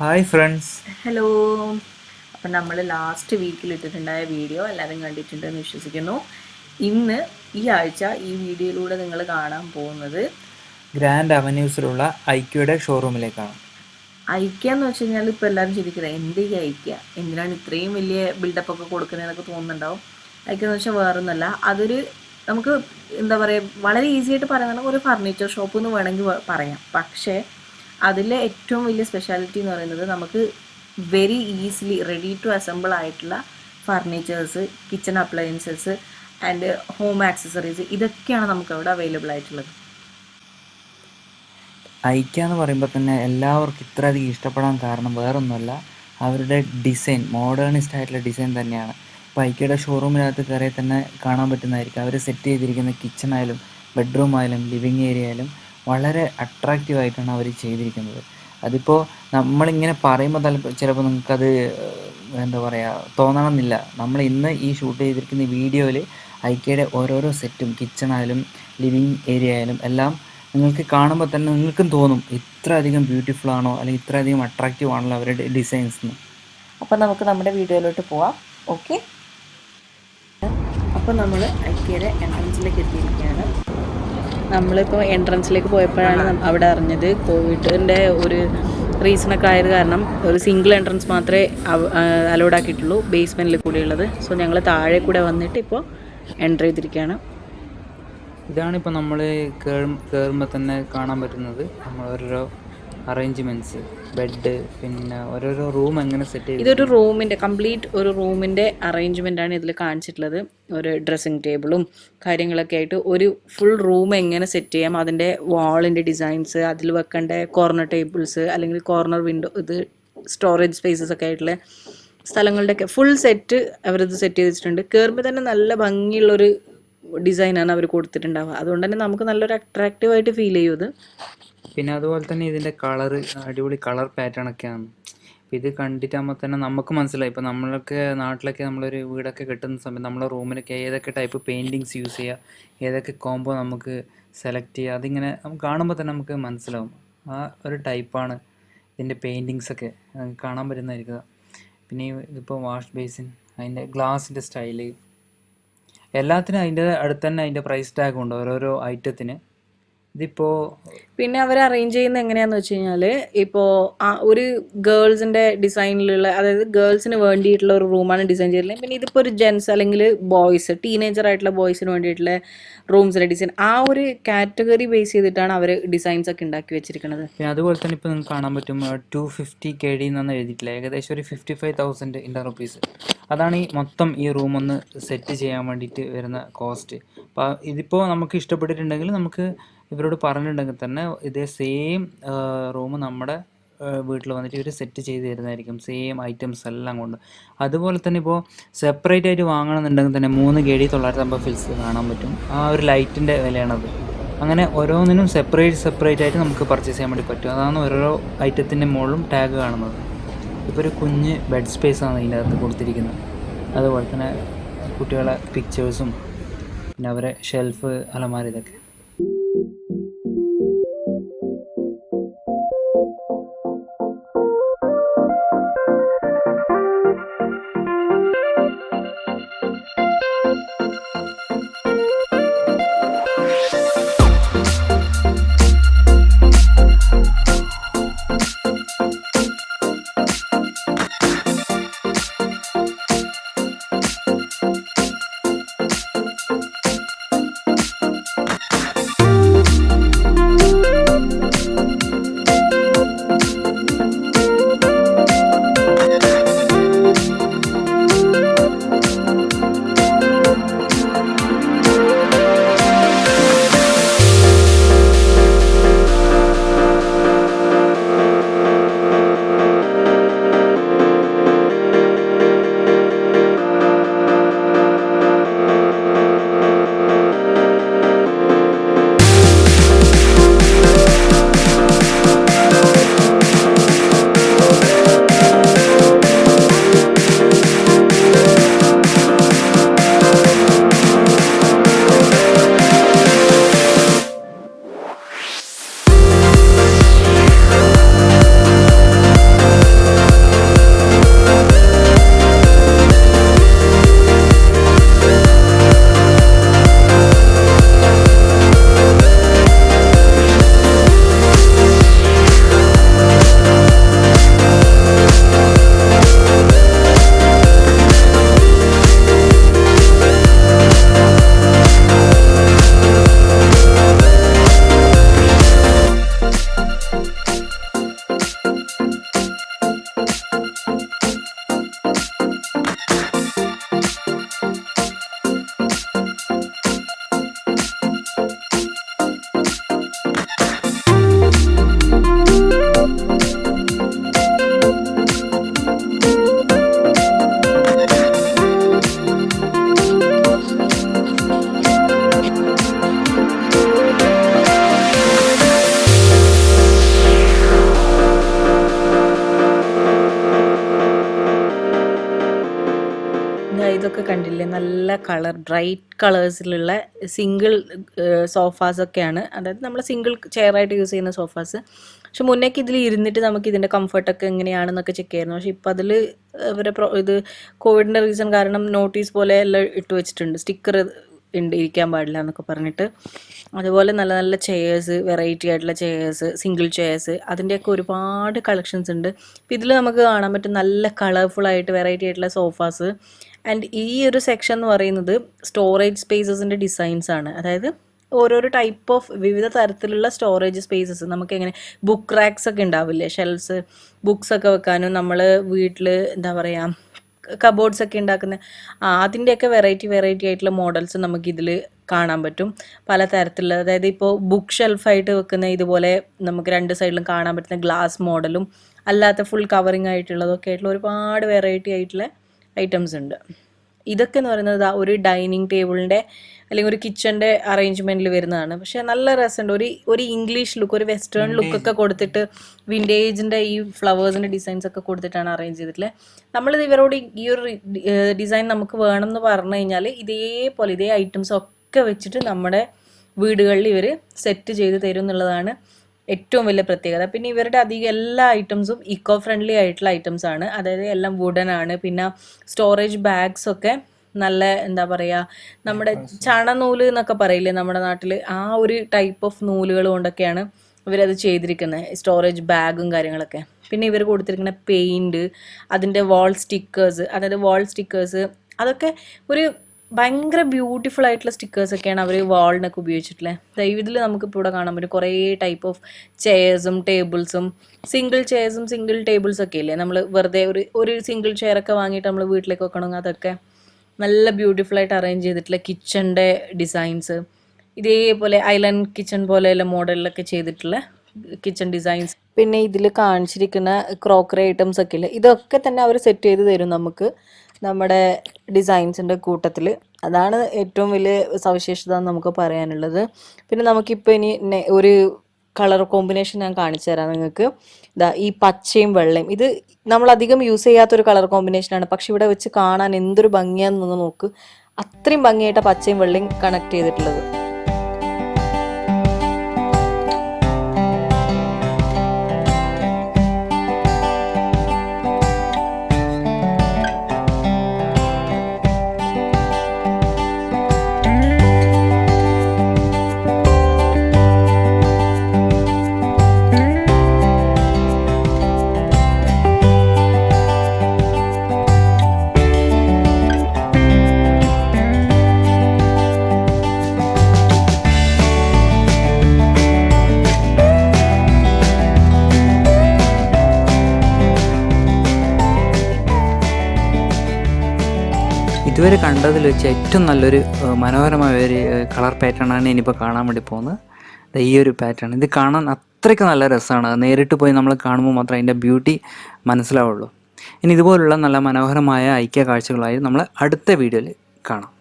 Hi friends. Hello. അപ്പം നമ്മൾ last വീക്കിൽ ഇട്ടിട്ടുണ്ടായ വീഡിയോ എല്ലാവരും കണ്ടിട്ടുണ്ടെന്ന് വിശ്വസിക്കുന്നു. ഇന്ന് ഈ ആഴ്ച ഈ വീഡിയോയിലൂടെ നിങ്ങൾ കാണാൻ പോകുന്നത് ഗ്രാൻഡ് അവന്യൂസിലുള്ള ഐക്യയുടെ ഷോറൂമിലേക്കാണ്. ഐക്യ എന്ന് വെച്ച് കഴിഞ്ഞാൽ ഇപ്പോൾ എല്ലാവരും ചിന്തിക്കുന്നത് എന്ത് ഈ ഐക്യ, എന്തിനാണ് ഇത്രയും വലിയ ബിൽഡപ്പൊക്കെ കൊടുക്കുന്നതെന്നൊക്കെ തോന്നുന്നുണ്ടാവും. ഐക്യ എന്ന് വെച്ചാൽ വേറൊന്നുമല്ല, അതൊരു നമുക്ക് എന്താ പറയുക, വളരെ ഈസി ആയിട്ട് പറയുന്നത് ഒരു ഫർണിച്ചർ ഷോപ്പ് എന്ന് വേണമെങ്കിൽ പറയാം. പക്ഷേ അതിലെ ഏറ്റവും വലിയ സ്പെഷ്യാലിറ്റി എന്ന് പറയുന്നത് നമുക്ക് very easily ready to assemble ആയിട്ടുള്ള furnitures, kitchen appliances and home accessories, ഇതൊക്കെയാണ് നമുക്ക് അവിടെ അവൈലബിൾ ആയിട്ടുള്ളത്. ഐക്യ എന്ന് പറയുമ്പോൾ തന്നെ എല്ലാവർക്കും ഇത്രയധികം ഇഷ്ടപ്പെടാൻ കാരണം വേറൊന്നുമല്ല, അവരുടെ ഡിസൈൻ മോഡേണിസ്റ്റ് ആയിട്ടുള്ള ഡിസൈൻ തന്നെയാണ്. ഇപ്പോൾ ഐക്യയുടെ ഷോറൂമിനകത്ത് കയറിയാൽ തന്നെ കാണാൻ പറ്റുന്നതായിരിക്കും. അവർ സെറ്റ് ചെയ്തിരിക്കുന്ന കിച്ചണായാലും ബെഡ്റൂം ആയാലും ലിവിങ് ഏരിയ ആയാലും വളരെ അട്രാക്റ്റീവായിട്ടാണ് അവർ ചെയ്തിരിക്കുന്നത്. അതിപ്പോൾ നമ്മളിങ്ങനെ പറയുമ്പോൾ ചിലപ്പോൾ നിങ്ങൾക്കത് എന്താ പറയുക തോന്നണമെന്നില്ല. നമ്മൾ ഇന്ന് ഈ ഷൂട്ട് ചെയ്തിരിക്കുന്ന വീഡിയോയിൽ ഐക്യയുടെ ഓരോരോ സെറ്റും കിച്ചണായാലും ലിവിങ് ഏരിയ ആയാലും എല്ലാം നിങ്ങൾക്ക് കാണുമ്പോൾ തന്നെ നിങ്ങൾക്കും തോന്നും ഇത്ര അധികം ബ്യൂട്ടിഫുൾ ആണോ അല്ലെങ്കിൽ ഇത്ര അധികം അട്രാക്റ്റീവ് ആണല്ലോ അവരുടെ ഡിസൈൻസ് എന്ന്. അപ്പോൾ നമുക്ക് നമ്മുടെ വീഡിയോയിലോട്ട് പോവാം. ഓക്കെ. അപ്പോൾ നമ്മൾ ഐക്യയുടെ എൻട്രൻസിലേക്ക് എത്തിയിരിക്കുകയാണ്. നമ്മളിപ്പോൾ എൻട്രൻസിലേക്ക് പോയപ്പോഴാണ് അവിടെ അറിഞ്ഞത് കോവിഡിൻ്റെ ഒരു റീസണൊക്കെ ആയത് കാരണം ഒരു സിംഗിൾ എൻട്രൻസ് മാത്രമേ അലോഡ് ആക്കിയിട്ടുള്ളൂ ബേസ്മെൻറ്റിൽ കൂടിയുള്ളത്. സോ ഞങ്ങൾ താഴെ കൂടെ വന്നിട്ട് ഇപ്പോൾ എൻ്റർ ചെയ്തിരിക്കുകയാണ്. ഇതാണിപ്പോൾ നമ്മൾ കയറുമ്പോൾ തന്നെ കാണാൻ പറ്റുന്നത് നമ്മൾ ഓരോരോ അറേഞ്ച്മെൻറ്റ്സ്, ബെഡ്, പിന്നെ ഓരോരോ റൂം എങ്ങനെ സെറ്റ് ചെയ്ത്. ഇതൊരു റൂമിൻ്റെ കംപ്ലീറ്റ് ഒരു റൂമിൻ്റെ അറേഞ്ച്മെൻറ്റാണ് ഇതിൽ കാണിച്ചിട്ടുള്ളത്. ഒരു ഡ്രസ്സിങ് ടേബിളും കാര്യങ്ങളൊക്കെ ആയിട്ട് ഒരു ഫുൾ റൂം എങ്ങനെ സെറ്റ് ചെയ്യാം, അതിൻ്റെ വാളിൻ്റെ ഡിസൈൻസ്, അതിൽ വെക്കേണ്ട കോർണർ ടേബിൾസ് അല്ലെങ്കിൽ കോർണർ വിൻഡോ, ഇത് സ്റ്റോറേജ് സ്പേസസ് ഒക്കെ ആയിട്ടുള്ള സ്ഥലങ്ങളുടെയൊക്കെ ഫുൾ സെറ്റ് അവരിത് സെറ്റ് ചെയ്ത് വെച്ചിട്ടുണ്ട്. കയറുമ്പോൾ തന്നെ നല്ല ഭംഗിയുള്ളൊരു ഡിസൈനാണ് അവർ കൊടുത്തിട്ടുണ്ടാവുക. അതുകൊണ്ട് തന്നെ നമുക്ക് നല്ലൊരു അട്രാക്റ്റീവായിട്ട് ഫീൽ ചെയ്യും ഇത്. പിന്നെ അതുപോലെ തന്നെ ഇതിൻ്റെ കളറ് അടിപൊളി കളർ പാറ്റേൺ ഒക്കെയാണ്. അപ്പോൾ ഇത് കണ്ടിട്ടാകുമ്പോൾ തന്നെ നമുക്ക് മനസ്സിലായി. ഇപ്പോൾ നമ്മളൊക്കെ നാട്ടിലൊക്കെ നമ്മളൊരു വീടൊക്കെ കെട്ടുന്ന സമയത്ത് നമ്മളെ റൂമിലൊക്കെ ഏതൊക്കെ ടൈപ്പ് പെയിൻറ്റിങ്സ് യൂസ് ചെയ്യുക, ഏതൊക്കെ കോംബോ നമുക്ക് സെലക്ട് ചെയ്യുക, അതിങ്ങനെ നമുക്ക് കാണുമ്പോൾ തന്നെ നമുക്ക് മനസ്സിലാവും. ആ ഒരു ടൈപ്പാണ് ഇതിൻ്റെ പെയിൻറ്റിങ്സൊക്കെ കാണാൻ പറ്റുന്നതായിരിക്കുക. പിന്നെ ഇതിപ്പോൾ വാഷ് ബേസിൻ, അതിൻ്റെ ഗ്ലാസിൻ്റെ സ്റ്റൈല്, എല്ലാത്തിനും അതിൻ്റെ അടുത്ത് തന്നെ അതിൻ്റെ പ്രൈസ് ടാഗ് ഉണ്ട് ഓരോരോ ഐറ്റത്തിന്. ഇതിപ്പോൾ പിന്നെ അവർ അറേഞ്ച് ചെയ്യുന്നത് എങ്ങനെയാണെന്ന് വെച്ച് കഴിഞ്ഞാൽ, ഇപ്പോൾ ഒരു ഗേൾസിൻ്റെ ഡിസൈനിലുള്ള, അതായത് ഗേൾസിന് വേണ്ടിയിട്ടുള്ള ഒരു റൂമാണ് ഡിസൈൻ ചെയ്തിട്ടുള്ളത്. പിന്നെ ഇതിപ്പോൾ ഒരു ജെൻസ് അല്ലെങ്കിൽ ബോയ്സ്, ടീനേജർ ആയിട്ടുള്ള ബോയ്സിന് വേണ്ടിയിട്ടുള്ള റൂംസിൻ്റെ ഡിസൈൻ, ആ ഒരു കാറ്റഗറി ബേസ് ചെയ്തിട്ടാണ് അവർ ഡിസൈൻസ് ഒക്കെ ഉണ്ടാക്കി വെച്ചിരിക്കുന്നത്. പിന്നെ അതുപോലെ തന്നെ ഇപ്പോൾ നിങ്ങൾക്ക് കാണാൻ പറ്റും 250 KD എന്നാണ് എഴുതിയിട്ടില്ല, ഏകദേശം ഒരു 55,000 ഇന്ത്യൻ റുപ്പീസ്. അതാണ് ഈ മൊത്തം ഈ റൂം ഒന്ന് സെറ്റ് ചെയ്യാൻ വേണ്ടിയിട്ട് വരുന്ന കോസ്റ്റ്. അപ്പോൾ ഇതിപ്പോൾ നമുക്ക് ഇഷ്ടപ്പെട്ടിട്ടുണ്ടെങ്കിൽ നമുക്ക് ഇവരോട് പറഞ്ഞിട്ടുണ്ടെങ്കിൽ തന്നെ ഇതേ സെയിം റൂം നമ്മുടെ വീട്ടിൽ വന്നിട്ട് ഇവർ സെറ്റ് ചെയ്ത് തരുന്നതായിരിക്കും, സെയിം ഐറ്റംസ് എല്ലാം കൊണ്ട്. അതുപോലെ തന്നെ ഇപ്പോൾ സെപ്പറേറ്റ് ആയിട്ട് വാങ്ങണമെന്നുണ്ടെങ്കിൽ തന്നെ 3 KD 950 ഫിൽസ് കാണാൻ പറ്റും. ആ ഒരു ലൈറ്റിൻ്റെ വിലയാണത്. അങ്ങനെ ഓരോന്നിനും സെപ്പറേറ്റ് ആയിട്ട് നമുക്ക് പർച്ചേസ് ചെയ്യാൻ വേണ്ടി പറ്റും. അതാണ് ഓരോ ഐറ്റത്തിൻ്റെ മുകളിലും ടാഗ് കാണുന്നത്. ഇപ്പോൾ ഒരു കുഞ്ഞ് ബെഡ് സ്പേസാണ് ഇതിൻ്റെ അകത്ത് കൊടുത്തിരിക്കുന്നത്. അതുപോലെ തന്നെ കുട്ടികളെ പിക്ചേഴ്സും പിന്നെ അവരെ ഷെൽഫ്, അലമാര, ഇതൊക്കെ. കണ്ടില്ലേ, നല്ല കളർ, ബ്രൈറ്റ് കളേഴ്സിലുള്ള സിംഗിൾ സോഫാസൊക്കെയാണ്. അതായത് നമ്മൾ സിംഗിൾ ചെയറായിട്ട് യൂസ് ചെയ്യുന്ന സോഫാസ്. പക്ഷെ മുന്നേക്ക് ഇതിൽ ഇരുന്നിട്ട് നമുക്ക് ഇതിൻ്റെ കംഫർട്ടൊക്കെ എങ്ങനെയാണെന്നൊക്കെ ചെക്ക് ചെയ്യായിരുന്നു. പക്ഷെ ഇപ്പം അതിൽ അവരെ ഇത് കോവിഡിൻ്റെ റീസൺ കാരണം നോട്ടീസ് പോലെ എല്ലാം ഇട്ട് വെച്ചിട്ടുണ്ട്, സ്റ്റിക്കർ ഉണ്ട് ഇരിക്കാൻ പാടില്ല എന്നൊക്കെ പറഞ്ഞിട്ട്. അതുപോലെ നല്ല നല്ല ചെയേഴ്സ്, വെറൈറ്റി ആയിട്ടുള്ള ചെയേഴ്സ്, സിംഗിൾ ചെയേഴ്സ്, അതിൻ്റെയൊക്കെ ഒരുപാട് കളക്ഷൻസ് ഉണ്ട്. അപ്പോൾ ഇതിൽ നമുക്ക് കാണാൻ പറ്റും നല്ല കളർഫുള്ളായിട്ട് വെറൈറ്റി ആയിട്ടുള്ള സോഫാസ്. ആൻഡ് ഈ ഒരു സെക്ഷൻ എന്ന് പറയുന്നത് സ്റ്റോറേജ് സ്പേസസിൻ്റെ ഡിസൈൻസ് ആണ്. അതായത് ഓരോരോ ടൈപ്പ് ഓഫ് വിവിധ തരത്തിലുള്ള സ്റ്റോറേജ് സ്പേസസ്. നമുക്ക് എങ്ങനെ ബുക്ക് റാക്സ് ഒക്കെ ഉണ്ടാവില്ലേ, ഷെൽഫ്സ്, ബുക്സ് ഒക്കെ വെക്കാനും നമ്മൾ വീട്ടിൽ എന്താ പറയുക കബോർഡ്സ് ഒക്കെ ഉണ്ടാക്കുന്ന അതിൻ്റെയൊക്കെ വെറൈറ്റി ആയിട്ടുള്ള മോഡൽസ് നമുക്കിതിൽ കാണാൻ പറ്റും, പല തരത്തിലുള്ള. അതായത് ഇപ്പോൾ ബുക്ക് ഷെൽഫായിട്ട് വെക്കുന്ന ഇതുപോലെ നമുക്ക് രണ്ട് സൈഡിലും കാണാൻ പറ്റുന്ന ഗ്ലാസ് മോഡലും അല്ലാത്ത ഫുൾ കവറിങ് ആയിട്ടുള്ളതൊക്കെ ആയിട്ടുള്ള ഒരുപാട് വെറൈറ്റി ആയിട്ടുള്ള ഐറ്റംസ് ഉണ്ട്. ഇതൊക്കെ എന്ന് പറയുന്നത് ഒരു ഡൈനിങ് ടേബിളിൻ്റെ അല്ലെങ്കിൽ ഒരു കിച്ചൻ്റെ അറേഞ്ച്മെൻറ്റിൽ വരുന്നതാണ്. പക്ഷേ നല്ല രസമുണ്ട്, ഒരു ഇംഗ്ലീഷ് ലുക്ക്, ഒരു വെസ്റ്റേൺ ലുക്കൊക്കെ കൊടുത്തിട്ട് വിൻറ്റേജിൻ്റെ ഈ ഫ്ലവേഴ്സിൻ്റെ ഡിസൈൻസ് ഒക്കെ കൊടുത്തിട്ടാണ് അറേഞ്ച് ചെയ്തിട്ടുള്ളത്. നമ്മളിത് ഇവരോട് ഈ ഒരു ഡിസൈൻ നമുക്ക് വേണം എന്ന് പറഞ്ഞു കഴിഞ്ഞാൽ ഇതേപോലെ ഇതേ ഐറ്റംസ് ഒക്കെ വെച്ചിട്ട് നമ്മുടെ വീടുകളിൽ ഇവർ സെറ്റ് ചെയ്ത് തരും എന്നുള്ളതാണ് ഏറ്റവും വലിയ പ്രത്യേകത. പിന്നെ ഇവരുടെ അധികം എല്ലാ ഐറ്റംസും ഇക്കോ ഫ്രണ്ട്ലി ആയിട്ടുള്ള ഐറ്റംസ് ആണ്. അതായത് എല്ലാം വുഡൻ ആണ്. പിന്നെ സ്റ്റോറേജ് ബാഗ്സ് ഒക്കെ നല്ല എന്താ പറയുക, നമ്മുടെ ചണനൂല് എന്നൊക്കെ പറയില്ലേ നമ്മുടെ നാട്ടിൽ, ആ ഒരു ടൈപ്പ് ഓഫ് നൂലുകൾ കൊണ്ടൊക്കെയാണ് ഇവരത് ചെയ്തിരിക്കുന്നത്, സ്റ്റോറേജ് ബാഗും കാര്യങ്ങളൊക്കെ. പിന്നെ ഇവർ കൊടുത്തിരിക്കുന്ന പെയിൻറ്, അതിൻ്റെ വാൾ സ്റ്റിക്കേഴ്സ്, അതായത് വാൾ സ്റ്റിക്കേഴ്സ് അതൊക്കെ ഒരു ഭയങ്കര ബ്യൂട്ടിഫുൾ ആയിട്ടുള്ള സ്റ്റിക്കേഴ്സൊക്കെയാണ് അവർ വാളിനൊക്കെ ഉപയോഗിച്ചിട്ടുള്ളത്. ഇതിൽ നമുക്കിപ്പോൾ ഇവിടെ കാണാൻ പറ്റും കുറേ ടൈപ്പ് ഓഫ് ചെയർസും ടേബിൾസും, സിംഗിൾ ചെയർസും സിംഗിൾ ടേബിൾസൊക്കെ ഇല്ലേ, നമ്മൾ വെറുതെ ഒരു സിംഗിൾ ചെയറൊക്കെ വാങ്ങിയിട്ട് നമ്മൾ വീട്ടിലേക്ക് വെക്കണമെങ്കിൽ അതൊക്കെ നല്ല ബ്യൂട്ടിഫുള്ളായിട്ട് അറേഞ്ച് ചെയ്തിട്ടുള്ള കിച്ചൻ്റെ ഡിസൈൻസ്, ഇതേപോലെ ഐലൻഡ് കിച്ചൺ പോലെയുള്ള മോഡലിലൊക്കെ ചെയ്തിട്ടുള്ള കിച്ചൺ ഡിസൈൻസ്. പിന്നെ ഇതിൽ കാണിച്ചിരിക്കുന്ന ക്രോക്കറി ഐറ്റംസ് ഒക്കെ ഇല്ലേ, ഇതൊക്കെ തന്നെ അവർ സെറ്റ് ചെയ്ത് തരും നമുക്ക് നമ്മുടെ ഡിസൈൻസിൻ്റെ കൂട്ടത്തിൽ. അതാണ് ഏറ്റവും വലിയ സവിശേഷത എന്ന് നമുക്ക് പറയാനുള്ളത്. പിന്നെ നമുക്കിപ്പോൾ ഇനി ഒരു കളർ കോമ്പിനേഷൻ ഞാൻ കാണിച്ചു തരാം നിങ്ങൾക്ക്. ഈ പച്ചയും വെള്ളയും, ഇത് നമ്മളധികം യൂസ് ചെയ്യാത്തൊരു കളർ കോമ്പിനേഷനാണ്, പക്ഷെ ഇവിടെ വെച്ച് കാണാൻ എന്തൊരു ഭംഗിയാണെന്ന് നോക്ക്. അത്രയും ഭംഗിയായിട്ട് പച്ചയും വെള്ളയും കണക്ട് ചെയ്തിട്ടുള്ളത്. ഇതുവരെ കണ്ടതിൽ വെച്ച് ഏറ്റവും നല്ലൊരു മനോഹരമായ ഒരു കളർ പാറ്റേണാണ് ഇനിയിപ്പോൾ കാണാൻ വേണ്ടി പോകുന്നത്. ഈ ഒരു പാറ്റേൺ ഇത് കാണാൻ അത്രയ്ക്ക് നല്ല രസമാണ്. നേരിട്ട് പോയി നമ്മൾ കാണുമ്പോൾ മാത്രമേ അതിൻ്റെ ബ്യൂട്ടി മനസ്സിലാവുള്ളൂ. ഇനി ഇതുപോലുള്ള നല്ല മനോഹരമായ ഐക്യ കാഴ്ചകളായി നമ്മൾ അടുത്ത വീഡിയോയിൽ കാണാം.